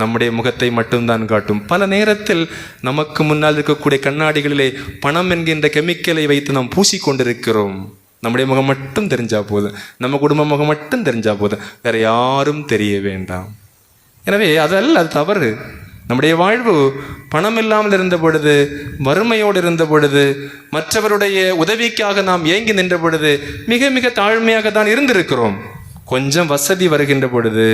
நம்முடைய முகத்தை மட்டும்தான் காட்டும். பல நேரத்தில் நமக்கு முன்னால் இருக்கக்கூடிய கண்ணாடிகளிலே பணம் என்கின்ற கெமிக்கலை வைத்து நாம் பூசிக்கொண்டிருக்கிறோம். நம்முடைய முகம் மட்டும் தெரிஞ்சா போதும், நம்ம குடும்ப முகம் மட்டும் தெரிஞ்சா போதும், வேற யாரும் தெரிய வேண்டாம். எனவே அதல்ல, அது தவறு. நம்முடைய வாழ்வு பணம் இல்லாமல் இருந்த பொழுது, வறுமையோடு இருந்த பொழுது, மற்றவருடைய உதவிக்காக நாம் ஏங்கி நின்ற பொழுது மிக மிக தாழ்மையாக தான் இருந்திருக்கிறோம். கொஞ்சம் வசதி வருகின்ற பொழுது,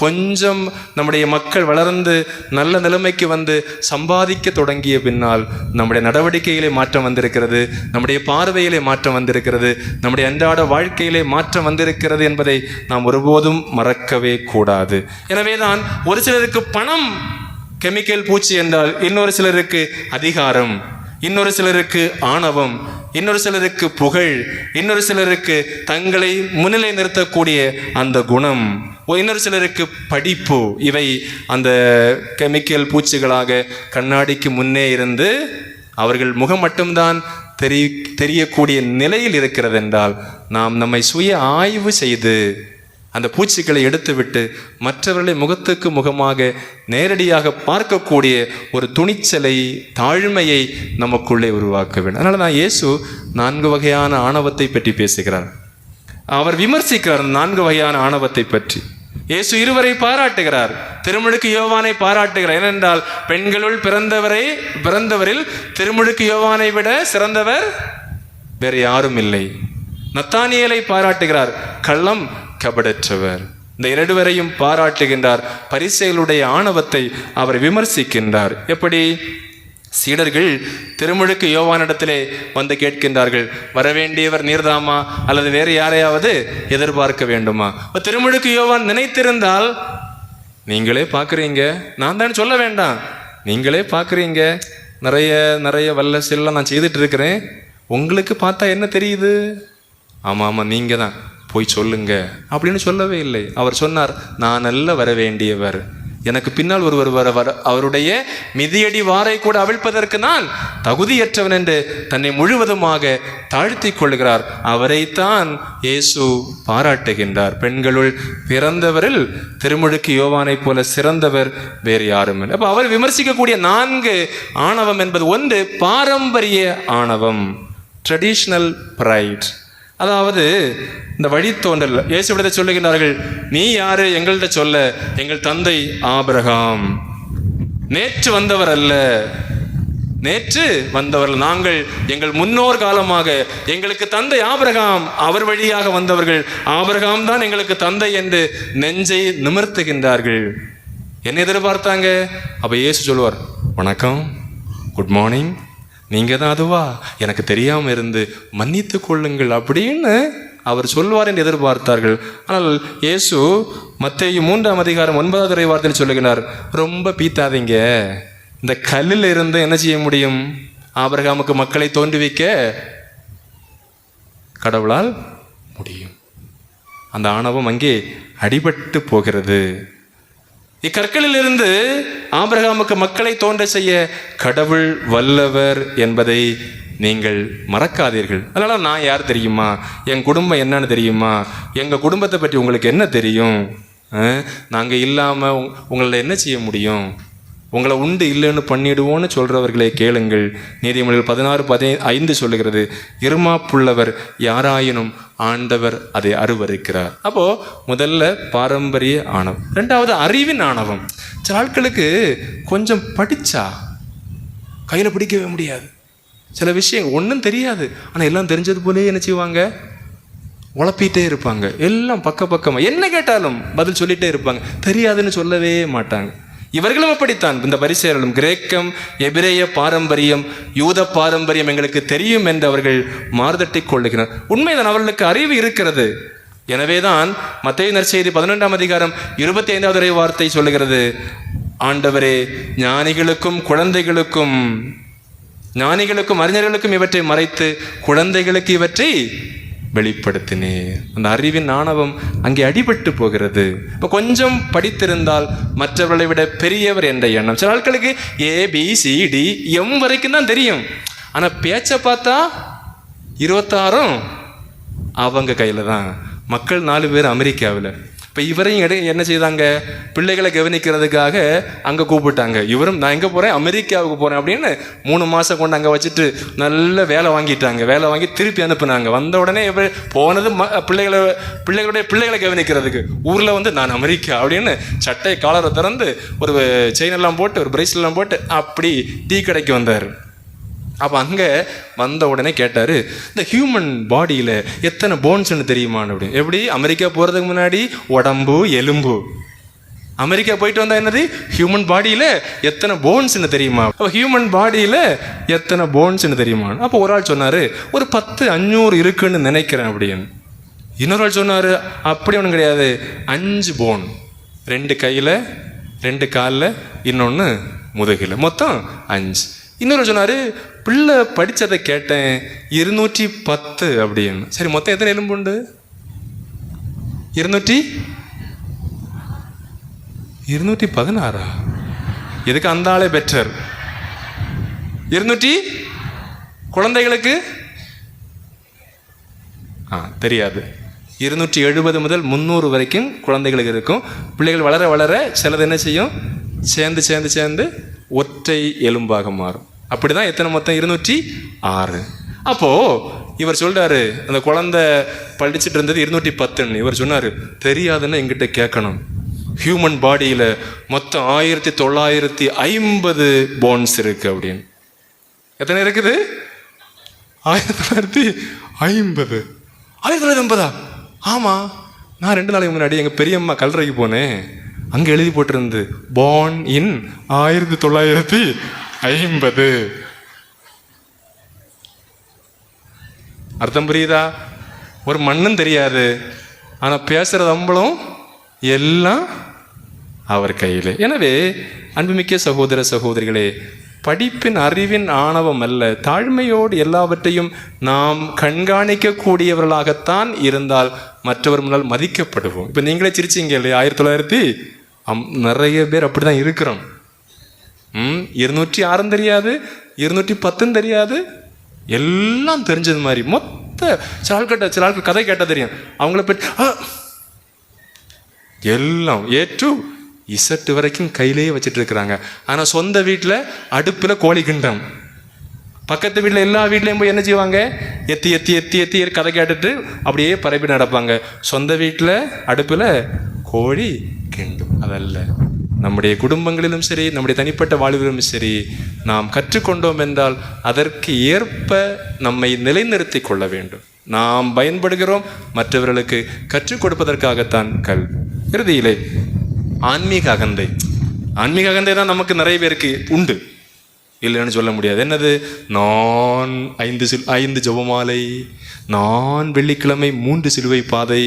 கொஞ்சம் நம்முடைய மக்கள் வளர்ந்து நல்ல நிலைமைக்கு வந்து சம்பாதிக்க தொடங்கிய பின்னால் நம்முடைய நடவடிக்கையிலே மாற்றம் வந்திருக்கிறது, நம்முடைய பார்வையிலே மாற்றம் வந்திருக்கிறது, நம்முடைய அன்றாட வாழ்க்கையிலே மாற்றம் வந்திருக்கிறது என்பதை நாம் ஒருபோதும் மறக்கவே கூடாது. எனவே தான் ஒரு சிலருக்கு பணம் கெமிக்கல் பூச்சி என்றால், இன்னொரு சிலருக்கு அதிகாரம், இன்னொரு சிலருக்கு ஆணவம், இன்னொரு சிலருக்கு புகழ், இன்னொரு சிலருக்கு தங்களை முன்னிலை நிறுத்தக்கூடிய அந்த குணம், இன்னொரு சிலருக்கு படிப்பு. இவை அந்த கெமிக்கல் பூச்சிகளாக கண்ணாடிக்கு முன்னே இருந்து அவர்கள் முகம் மட்டும்தான் தெரியக்கூடிய நிலையில் இருக்கிறது என்றால், நாம் நம்மை சுய ஆய்வு செய்து அந்த பூச்சிகளை எடுத்துவிட்டு மற்றவர்களை முகத்துக்கு முகமாக நேரடியாக பார்க்கக்கூடிய ஒரு துணிச்சலை, தாழ்மையை நமக்குள்ளே உருவாக்க வேண்டும். அதனால தான் இயேசு 4 வகையான ஆணவத்தை பற்றி பேசுகிறார். அவர் விமர்சிக்கிறார் 4 வகையான ஆணவத்தை பற்றி. இயேசு இருவரை பாராட்டுகிறார். திருமுழுக்கு யோவானை பாராட்டுகிறார். ஏனென்றால் பெண்களுள் பிறந்தவரில் திருமுழுக்கு யோவானை விட சிறந்தவர் வேறு யாரும் இல்லை. நத்தானியேலை பாராட்டுகிறார், கள்ளம் கபடற்றவர். இந்த 2 பேரையும் பாராட்டுகின்றார். பரிசேயருடைய ஆணவத்தை அவர் விமர்சிக்கின்றார். எப்படி? சீடர்கள் திருமுழுக்கு யோவானிடத்திலே வந்து கேட்கின்றார்கள், வரவேண்டியவர் நீர்தாமா அல்லது வேறு யாரையாவது எதிர்பார்க்க வேண்டுமா? திருமுழுக்கு யோவான் நினைத்திருந்தால், நீங்களே பார்க்குறீங்க, நான் தான் சொல்ல வேண்டாம், நீங்களே பார்க்குறீங்க, நிறைய வல்ல செல்லாம் நான் செய்துட்டு இருக்கிறேன், உங்களுக்கு பார்த்தா என்ன தெரியுது? ஆமாம் நீங்கள் தான், போய் சொல்லுங்க அப்படின்னு சொல்லவே இல்லை. அவர் சொன்னார், நான் அல்ல வர வேண்டியவர், எனக்கு பின்னால் ஒருவர் வர அவருடைய மிதியடி வாரை கூட அவிழ்ப்பதற்கு நான் தகுதியற்றவன் என்று தன்னை முழுவதுமாக தாழ்த்தி கொள்கிறார். அவரைத்தான் இயேசு பாராட்டுகின்றார். பெண்களுள் பிறந்தவரில் திருமுழுக்கு யோவானை போல சிறந்தவர் வேறு யாரும் இல்லை. அப்போ அவர் விமர்சிக்கக்கூடிய 4 ஆணவம் என்பது, ஒன்று பாரம்பரிய ஆணவம், ட்ரெடிஷ்னல் ப்ரைட். அதாவது இந்த வழித்தோன்றல். இயேசுவிடத்தை சொல்லுகின்றார்கள், நீ யாரு எங்கள்கிட்ட சொல்ல? எங்கள் தந்தை ஆபிரகாம் நேற்று வந்தவர் அல்ல, நேற்று வந்தவர்கள் நாங்கள், எங்கள் முன்னோர் காலமாக எங்களுக்கு தந்தை ஆபிரகாம், அவர் வழியாக வந்தவர்கள், ஆபிரகாம் தான் எங்களுக்கு தந்தை என்று நெஞ்சை நிமிர்த்துகின்றார்கள். என்ன எதிர்பார்த்தாங்க? அப்ப இயேசு சொல்லுவார், வணக்கம், குட் மார்னிங், நீங்கள் தான் அதுவா? எனக்கு தெரியாமல் இருந்து மன்னித்து கொள்ளுங்கள் அப்படின்னு அவர் சொல்வார் என்று எதிர்பார்த்தார்கள். ஆனால் இயேசு மத்தேயு 3ஆம் அதிகாரம் 9வது வார்த்தையில் சொல்லுகிறார், ரொம்ப பீத்தாதீங்க, இந்த கல்லில் இருந்து என்ன செய்ய முடியும்? ஆபிரகாமுக்கு மக்களை தோன்றுவிக்க கடவுளால் முடியும். அந்த ஆணவம் அங்கே அடிபட்டு போகிறது. இக்கற்களில் இருந்து ஆபிரகாமுக்கு மக்களை தோன்ற செய்ய கடவுள் வல்லவர் என்பதை நீங்கள் மறக்காதீர்கள். அதனால நான் யார் தெரியுமா? என் குடும்பம் என்னன்னு தெரியுமா? எங்கள் குடும்பத்தை பற்றி உங்களுக்கு என்ன தெரியும்? நாங்கள் இல்லாமல் உங்களை என்ன செய்ய முடியும்? உங்களை உண்டு இல்லைன்னு பண்ணிடுவோன்னு சொல்கிறவர்களே கேளுங்கள். நீதிமொழிகள் 16:5 சொல்லுகிறது, இருமாப்புள்ளவர் யாராயினும் ஆண்டவர் அதை அருவருக்கிறார். அப்போது முதல்ல பாரம்பரிய ஆணவம், 2வது அறிவின் ஆணவம். சில ஆட்களுக்கு கொஞ்சம் படித்தா கையில் பிடிக்கவே முடியாது. சில விஷயம் ஒன்றும் தெரியாது, ஆனால் எல்லாம் தெரிஞ்சது போலே என்ன செய்வாங்க? உழப்பிகிட்டே இருப்பாங்க. எல்லாம் பக்கமாக என்ன கேட்டாலும் பதில் சொல்லிகிட்டே இருப்பாங்க, தெரியாதுன்னு சொல்லவே மாட்டாங்க. இவர்களும் அப்படித்தான். இந்த பரிசேயர்களும் கிரேக்கம், எபிரேய பாரம்பரியம், யூத பாரம்பரியம் எங்களுக்கு தெரியும் என்று அவர்கள் மார்தட்டி கொள்ளுகிறார். உண்மைதான், அவர்களுக்கு அறிவு இருக்கிறது. எனவேதான் மத்தேயு நற்செய்தி 11ஆம் அதிகாரம் 25வது வார்த்தை சொல்லுகிறது, ஆண்டவரே, ஞானிகளுக்கும் அறிஞர்களுக்கும் இவற்றை மறைத்து குழந்தைகளுக்கு இவற்றை வெளிப்படுத்தினேன். அந்த அறிவின் ஆணவம் அங்கே அடிபட்டு போகிறது. இப்போ கொஞ்சம் படித்திருந்தால் மற்றவர்களை விட பெரியவர் என்ற எண்ணம். சில ஆட்களுக்கு ABCD M வரைக்கும் தான் தெரியும், ஆனால் பேச்சை பார்த்தா 26 அவங்க கையில் தான். மக்கள் 4 பேர் அமெரிக்காவில். இப்போ இவரையும் என்ன செய்தாங்க? பிள்ளைகளை கவனிக்கிறதுக்காக அங்கே கூப்பிட்டாங்க. இவரும் நான் எங்கே போகிறேன், அமெரிக்காவுக்கு போகிறேன் அப்படின்னு 3 மாதம் கொண்டு அங்கே வச்சுட்டு நல்ல வேலை வாங்கிட்டாங்க. வேலை வாங்கி திருப்பி அனுப்புனாங்க. வந்த உடனே போனது பிள்ளைகளை கவனிக்கிறதுக்கு. ஊரில் நான் அமெரிக்கா அப்படின்னு சட்டை காலரை திறந்து ஒரு செயினெல்லாம் போட்டு ஒரு பிரேஸ்லெல்லாம் போட்டு அப்படி டீ கடைக்கு வந்தார். அப்போ அங்கே வந்த உடனே கேட்டார், இந்த ஹியூமன் பாடியில் எத்தனை போன்ஸ்ன்னு தெரியுமான்னு. அப்படி எப்படி? அமெரிக்கா போகிறதுக்கு முன்னாடி உடம்பு எலும்பு, அமெரிக்கா போயிட்டு வந்தால் என்னது? ஹியூமன் பாடியில் எத்தனை போன்ஸ்ன்னு தெரியுமா? அப்போ ஹியூமன் பாடியில் எத்தனை போன்ஸ்ன்னு தெரியுமா? அப்போ ஒரு ஆள் சொன்னார், ஒரு 10-500 இருக்குன்னு நினைக்கிறேன் அப்படின்னு. இன்னொரு ஆள் சொன்னார், அப்படி ஒன்றும் கிடையாது, 5 போன், 2 கையில் 2 காலில் இன்னொன்று முதுகில், மொத்தம் 5. இன்னொரு சொன்னார், பிள்ளை படித்ததை கேட்டேன் 210 அப்படின்னு. சரி, மொத்தம் எத்தனை எலும்பு உண்டு? 216. இதுக்கு அந்த ஆளே பெட்டர். 200 குழந்தைகளுக்கு தெரியாது. 270 முதல் 300 வரைக்கும் குழந்தைகளுக்கு இருக்கும். பிள்ளைகள் வளர வளர சிலது என்ன செய்யும், சேர்ந்து சேர்ந்து சேர்ந்து ஒற்றை எலும்பாக மாறும். அப்படிதான் எத்தனை மொத்தம் 206. அப்போ இவர் சொல்றாரு, அந்த குழந்தை படிச்சுட்டு இருந்தது 210. இவர் சொன்னாரு, தெரியாதுன்னு எங்கிட்ட கேட்கணும். ஹியூமன் பாடியில மொத்தம் 1950 போன்ஸ் இருக்கு அப்படின்னு. எத்தனை இருக்குது? 1950. 1950? ஆமா, நான் 2 நாளைக்கு முன்னாடி எங்க பெரியம்மா கல்லறைக்கு போனேன். அங்க எழுதி போட்டிருந்து பார்ன் இன் 1950. அர்த்தம் புரியுதா? ஒரு மண்ணும் தெரியாது, ஆனா பேசுறது அம்பளம் எல்லாம் அவர் கையிலே. எனவே அன்புமிக்க சகோதர சகோதரிகளே, படிப்பின் அறிவின் ஆணவம் அல்ல, தாழ்மையோடு எல்லாவற்றையும் நாம் கண்காணிக்க கூடியவர்களாகத்தான் இருந்தால் மற்றவர் முன்னால் மதிக்கப்படுவோம். இப்போ நீங்களே சிரிச்சிங்க இல்லையா? 1900 நிறைய பேர் அப்படிதான் இருக்கிறோம். 206 தெரியாது, 210 தெரியாது, எல்லாம் தெரிஞ்சது மாதிரி மொத்த சில ஆட்கள் கதை கேட்டால் தெரியும். அவங்கள பற்றி எல்லாம் A to Z வரைக்கும் கையிலேயே வச்சுட்டு இருக்கிறாங்க. ஆனால் சொந்த வீட்டில் அடுப்பில் கோழி கிண்டம், பக்கத்து வீட்டில் எல்லா வீட்லேயும் போய் என்ன செய்வாங்க, எத்தி எத்தி எத்தி எத்தி கதை கேட்டுட்டு அப்படியே பரப்பி நடப்பாங்க. சொந்த வீட்டில் அடுப்பில் கோழி கிண்டும். அதல்ல, நம்முடைய குடும்பங்களிலும் சரி, நம்முடைய தனிப்பட்ட வாழ்விலும் சரி, நாம் கற்றுக்கொண்டோம் என்றால் அதற்கு ஏற்ப நம்மை நிலைநிறுத்தி கொள்ள வேண்டும். நாம் பயன்படுகிறோம் மற்றவர்களுக்கு கற்றுக் கொடுப்பதற்காகத்தான் கல்வி. இறுதியிலே ஆன்மீக அகந்தை. ஆன்மீக அகந்தை தான் நமக்கு நிறைய பேருக்கு உண்டு, இல்லைன்னு சொல்ல முடியாது. என்னது? நான் 5 ஜெபமாலை, நான் வெள்ளிக்கிழமை 3 சிலுவை பாதை,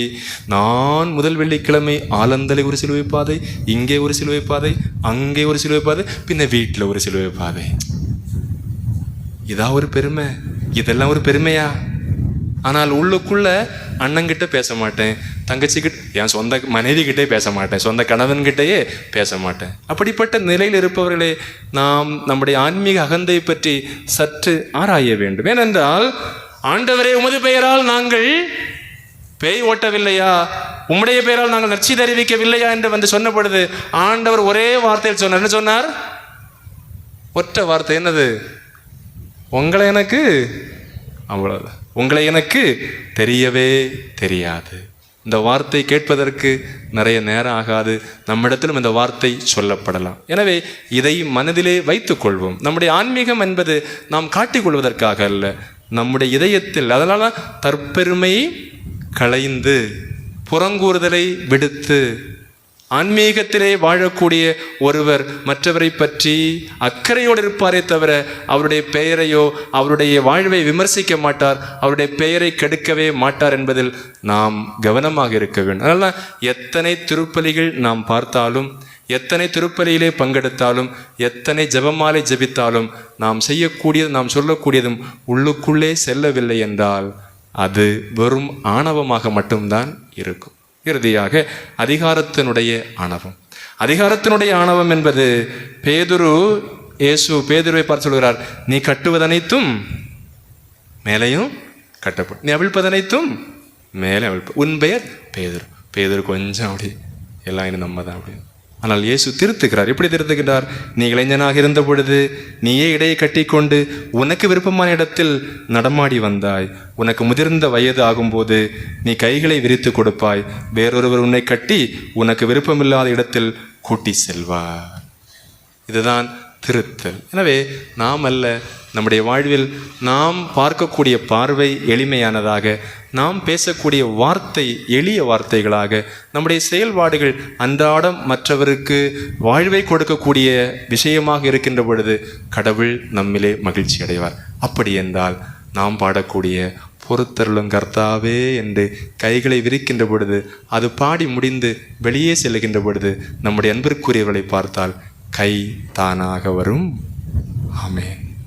நான் முதல் வெள்ளிக்கிழமை ஆலந்தலை ஒரு சிலுவை பாதை, இங்கே ஒரு சிலுவை பாதை, அங்கே ஒரு சிலுவை பாதை, பின்ன வீட்டில் ஒரு சிலுவை பாதை. இதா ஒரு பெருமை? இதெல்லாம் ஒரு பெருமையா? ஆனால் உள்ளுக்குள்ள அண்ணங்கிட்ட பேச மாட்டேன், தங்கச்சிக்கிட்ட, என் சொந்த மனைவி கிட்டே பேச மாட்டேன், சொந்த கணவன்கிட்டயே பேச மாட்டேன். அப்படிப்பட்ட நிலையில் இருப்பவர்களே நாம் நம்முடைய ஆன்மீக அகந்தை பற்றி சற்று ஆராய வேண்டும். ஏனென்றால், ஆண்டவரே உமது பெயரால் நாங்கள் பேய் ஓட்டவில்லையா, உம்முடைய பெயரால் நாங்கள் நற்செய்தி அறிவிக்கவில்லையா என்று வந்து சொன்ன பொழுது ஆண்டவர் ஒரே வார்த்தையில் சொன்னார். என்ன சொன்னார்? ஒற்ற வார்த்தை. என்னது? உங்களை எனக்கு, அவ்வளவு, உங்களை எனக்கு தெரியவே தெரியாது. இந்த வார்த்தை கேட்பதற்கு நிறைய நேரம் ஆகாது, நம்மிடத்திலும் இந்த வார்த்தை சொல்லப்படலாம். எனவே இதை மனதிலே வைத்துக் கொள்வோம். நம்முடைய ஆன்மீகம் என்பது நாம் காட்டிக்கொள்வதற்காக அல்ல, நம்முடைய இதயத்தில். அதனால தற்பெருமை களைந்து, புறங்கூறுதலை விடுத்து, ஆன்மீகத்திலே வாழக்கூடிய ஒருவர் மற்றவரை பற்றி அக்கறையோடு இருப்பாரே தவிர அவருடைய பெயரையோ அவருடைய வாழ்வை விமர்சிக்க மாட்டார், அவருடைய பெயரை கெடுக்கவே மாட்டார் என்பதில் நாம் கவனமாக இருக்க வேண்டும். அதனால் எத்தனை திருப்பலிகள் நாம் பார்த்தாலும், எத்தனை திருப்பலியிலே பங்கெடுத்தாலும், எத்தனை ஜெபமாலை ஜெபித்தாலும் நாம் செய்யக்கூடியது, நாம் சொல்லக்கூடியதும் உள்ளுக்குள்ளே செல்லவில்லை என்றால் அது வெறும் ஆணவமாக மட்டும்தான் இருக்கும். இறுதியாக அதிகாரத்தினுடைய ஆணவம். அதிகாரத்தினுடைய ஆணவம் என்பது பேதுருவை பார்த்து சொல்கிறார், நீ கட்டுவதனைத்தும் மேலையும் கட்டப்படும், நீ அவிழ்ப்பதனைத்தும் மேலே அவிழ்ப்ப. உன் பெயர் பேதுரு கொஞ்சம் அப்படி எல்லாம் இன்னும் நம்ம தான் அப்படி. ஆனால் இயேசு திருத்துகிறார். எப்படி திருத்துகிறார்? நீ இளைஞனாக இருந்த பொழுது நீயே இடையை கட்டி கொண்டு உனக்கு விருப்பமான இடத்தில் நடமாடி வந்தாய். உனக்கு முதிர்ந்த வயது ஆகும்போது நீ கைகளை விரித்து கொடுப்பாய், வேறொருவர் உன்னை கட்டி உனக்கு விருப்பமில்லாத இடத்தில் கூட்டி செல்வார். இதுதான் திருத்தல். எனவே நாம் அல்ல, நம்முடைய வாழ்வில் நாம் பார்க்கக்கூடிய பார்வை எளிமையானதாக, நாம் பேசக்கூடிய வார்த்தை எளிய வார்த்தைகளாக, நம்முடைய செயல்பாடுகள் அன்றாடம் மற்றவருக்கு வாழ்வை கொடுக்கக்கூடிய விஷயமாக இருக்கின்ற பொழுது கடவுள் நம்மிலே மகிழ்ச்சி அடைவார். அப்படி என்றால் நாம் பாடக்கூடிய பொறுத்தருளும் கர்த்தாவே என்று கைகளை விரிக்கின்ற பொழுது, அது பாடி முடிந்து வெளியே செல்லுகின்ற பொழுது நம்முடைய அன்பிற்குரியவர்களை பார்த்தால் கை தானாக வரும். ஆமென்.